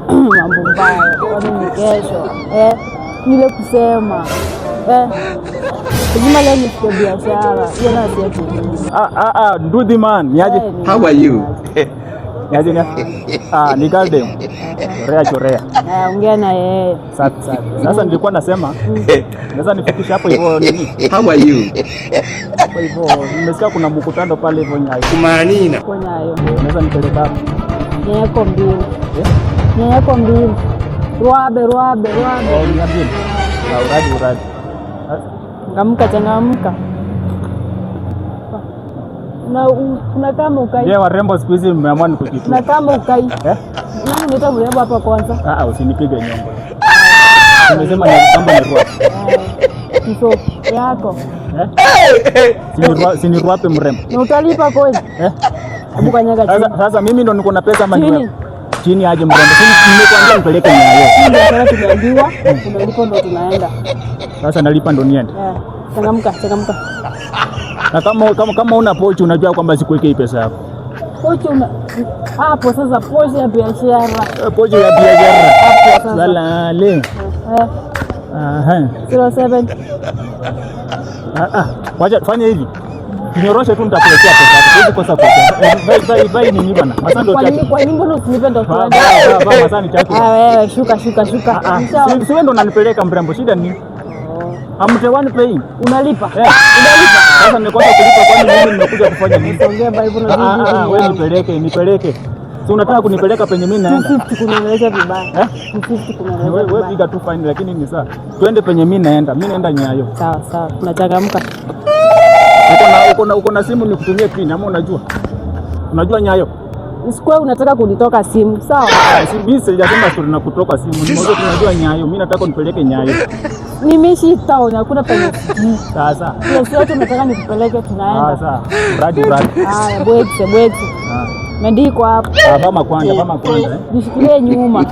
Mambo mbaya kwani ni kesho nile kusema lazima leo nifike biashara hiyo na sio Ndudhi man niaje? How are you? Niaje ni Galdem chorea ongea na yeye sasa nilikuwa nasema naweza nifikisha hapo hivyo nini? How are you? Hapo hivyo nimesikia kuna mkutano pale hivyo Nyayo. Kumanina kwa Nyayo Naweza nipeleka hapo Nyako mbili Nyako mbili Ruabe niambie uradi changamka na kama ukai je warembo siku hizi mmeamua ni kukitu na kama ukai nani nita mrembo hapa kwanza usinipige nyongo nimesema ni kamba ni ruape kiso yako si ni ruape mrembo na utalipa kweli hebu kanyaga chini sasa mimi ndo niko na pesa ama ni chini aje mrembo nimekuambia nipeleke Nyayo biashara tumeambiwa unalipa ndo tunaenda sasa nalipa ndo niende changamka na kama una pochi unajua kwamba sikuweke hii pesa yako pochi hapo sasa pochi ya biashara hapo salale 07 wacha fanya hivi kinyoroshe tu nitakuletea pesa yako hizi kosa kwa bai nini bana masando chake kwa nini mbona usinipe ndo tuende masani chake wewe shuka si wewe ndo unanipeleka mrembo shida ni amte one paying unalipa sasa nimekosa kulipa kwani mimi nimekuja kufanya nini ongea Bible na wewe nipeleke si unataka kunipeleka penye mimi naenda 250 kunaeleza vibaya 250 kunaeleza wewe piga tu fine lakini ni sawa twende penye mimi naenda Nyayo sawa tunachangamka uko na simu nikutumie pin ama unajua Nyayo Usikwe unataka kunitoka simu, sawa? Mimi sijasema story na kutoka simu. Nimeuliza tunajua Nyayo. Mimi nataka nipeleke Nyayo. Nimeishi town, hakuna penye. Sasa. Yes, yote nataka nikupeleke tunaenda. Sasa. Bradi. Haya, bweke. Meandiko hapa. Kama kwanza. Nishikilie nyuma.